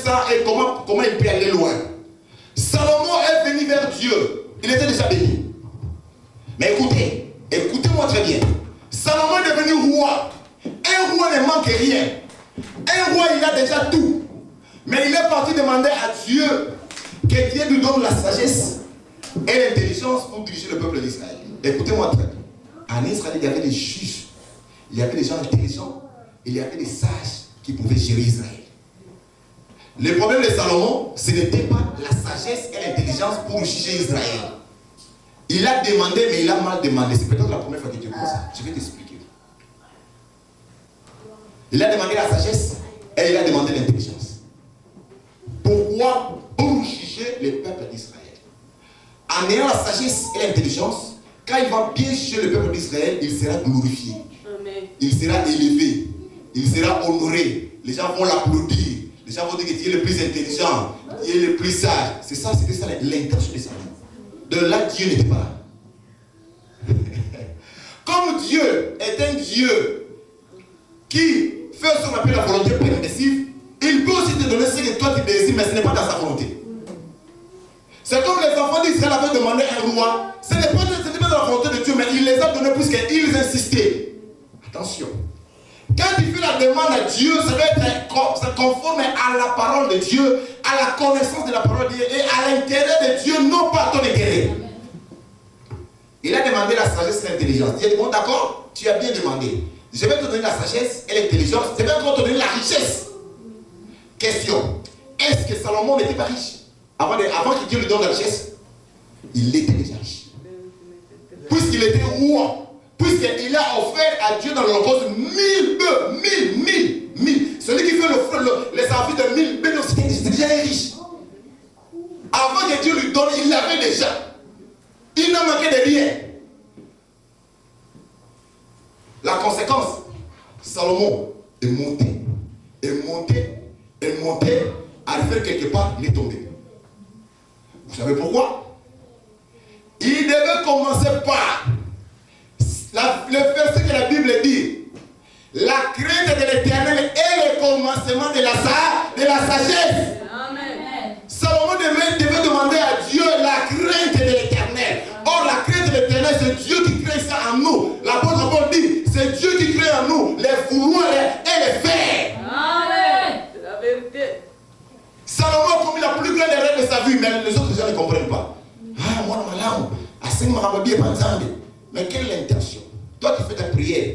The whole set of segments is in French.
ça et comment il peut aller loin. Salomon est venu vers Dieu. Il était déjà béni. Mais écoutez-moi très bien. Salomon est devenu roi. Un roi ne manque rien. Un roi, il a déjà tout. Mais il est parti demander à Dieu que Dieu lui donne la sagesse et l'intelligence pour diriger le peuple d'Israël. Écoutez-moi très bien. En Israël, il y avait des juges, il y avait des gens intelligents, il y avait des sages qui pouvaient gérer Israël. Le problème de Salomon, ce n'était pas la sagesse et l'intelligence pour juger Israël. Il a demandé, mais il a mal demandé. C'est peut-être la première fois que tu vois ça. Je vais t'expliquer. Il a demandé la sagesse et il a demandé l'intelligence. Pourquoi? Pour juger le peuple d'Israël. En ayant la sagesse et l'intelligence, quand il va bien juger le peuple d'Israël, il sera glorifié. Amen. Il sera élevé. Il sera honoré. Les gens vont l'applaudir. Les gens vont dire que Dieu est le plus intelligent, Dieu est le plus sage. C'est ça, c'était ça l'intention de Salomon. De là, Dieu n'était pas là. Comme Dieu est un Dieu qui fait ce qu'on appelle la volonté permissive, il peut aussi te donner ce que toi tu désires, mais ce n'est pas dans sa volonté. C'est comme les enfants d'Israël avaient demandé un roi. Ce n'est pas dans la volonté de Dieu, mais il les a donnés puisqu'ils insistaient. Attention. Quand tu fais la demande à Dieu, ça doit être conforme à la parole de Dieu, à la connaissance de la parole de Dieu et à l'intérêt de Dieu, non pas à ton intérêt. Il a demandé la sagesse et l'intelligence. Il a dit, bon d'accord, tu as bien demandé. Je vais te donner la sagesse et l'intelligence. Je vais te donner la richesse. Question. Est-ce que Salomon n'était pas riche? Avant que Dieu lui donne la richesse, il était déjà riche. Puisqu'il était roi. Puisqu'il a offert à Dieu dans l'Holocauste 1000 bœufs, 1000. Celui qui fait les sacrifices de 1000 bœufs, c'était déjà riche. Avant que Dieu lui donne, il l'avait déjà. Il n'a manqué de rien. La conséquence, Salomon est monté, arrivé quelque part, il est tombé. Vous savez pourquoi? Il devait commencer par le verset que la Bible dit. La crainte de l'Éternel est le commencement de la sagesse. Amen. Salomon devait demander à Dieu la crainte de l'Éternel. Or, la crainte de l'Éternel, c'est Dieu qui crée ça en nous. L'apôtre Paul dit, c'est Dieu qui crée en nous les vouloirs et les faire. Amen. C'est la vérité. Salomon a commis la plus grande erreur de sa vie, mais les autres gens ne comprennent pas. Ah, moi, mais quelle est l'intention? Toi, tu fais ta prière.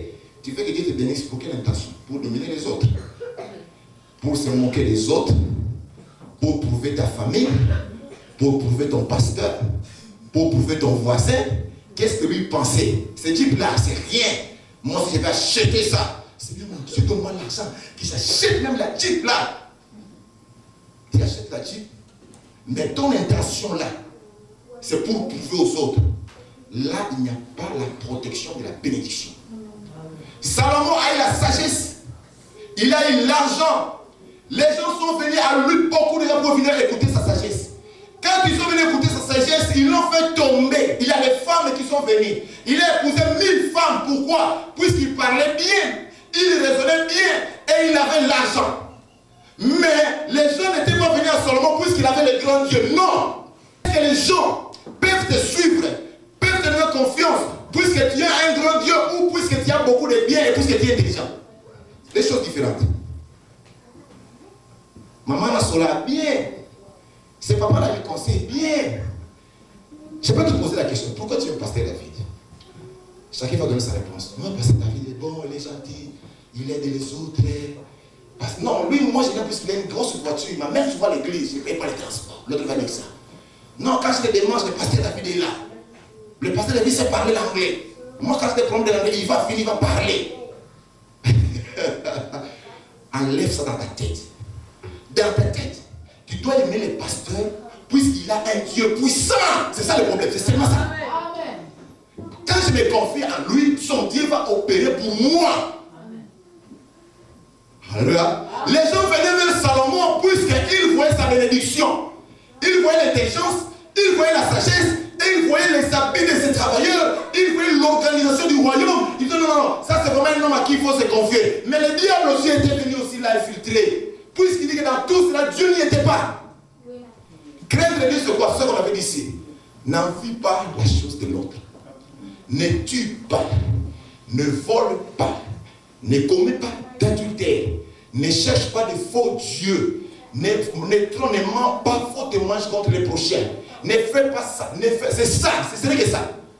Tu fais que Dieu te bénisse pour quelle intention? Pour dominer les autres. Pour se moquer des autres. Pour prouver ta famille. Pour prouver ton pasteur. Pour prouver ton voisin. Qu'est-ce que lui pensait? Ce type-là, c'est rien. Moi, si je vais acheter ça, c'est bien, je donne-moi l'argent. Qui s'achète même la Jeep là. Tu achètes la Jeep. Mais ton intention là, c'est pour prouver aux autres. Là, il n'y a pas la protection de la bénédiction. Salomon a eu la sagesse. Il a eu l'argent. Les gens sont venus à lui, beaucoup de gens pour venir écouter sa sagesse. Quand ils sont venus écouter sa sagesse, ils l'ont fait tomber. Il y a des femmes qui sont venues. Il a épousé 1000 femmes. Pourquoi? Puisqu'il parlait bien, il raisonnait bien et il avait l'argent. Mais les gens n'étaient pas venus à Salomon puisqu'il avait le grand Dieu. Non. Est-ce que les gens peuvent te suivre, peuvent te donner confiance, puisque tu as un grand Dieu ou puisque tu as beaucoup de biens et puisque tu es intelligent? Des choses différentes. Maman Nasola, bien. C'est papa là qui conseille, bien. Je peux te poser la question, pourquoi tu es pasteur David? Chacun va donner sa réponse. Moi, pasteur David est bon, il est gentil, il aide les autres. Non, lui, moi, je n'ai plus qu'il a une grosse voiture, il m'amène souvent à l'église, je ne paye pas les transports. L'autre va dire ça. Non, quand je le demande, le pasteur David est là. Le pasteur David sait parler l'anglais. Moi, quand je te prends de l'anglais, il va finir, il va parler. Enlève ça dans ta tête. Dans ta tête, tu dois aimer le pasteur puisqu'il a un Dieu puissant. C'est ça le problème, c'est seulement ça. Amen. Quand je me confie en lui, son Dieu va opérer pour moi. Alléluia. Les gens venaient vers Salomon puisqu'ils voyaient sa bénédiction. Ils voyaient l'intelligence, ils voyaient la sagesse, ils voyaient les habits de ses travailleurs, ils voyaient l'organisation du royaume. Ils disaient non, ça c'est vraiment un homme à qui il faut se confier. Mais le diable aussi était venu aussi là infiltrer. puisqu'il dit que dans tout cela, Dieu n'y était pas. Craindre Dieu, c'est quoi? C'est ce qu'on avait dit ici. N'envie pas la chose de l'autre. Ne tue pas. Ne vole pas. Ne commets pas d'adultère. Ne cherche pas de faux dieux. Ne ment pas faux témoignage contre les prochains. Ne fais pas ça. C'est ça. Ce n'est que ça.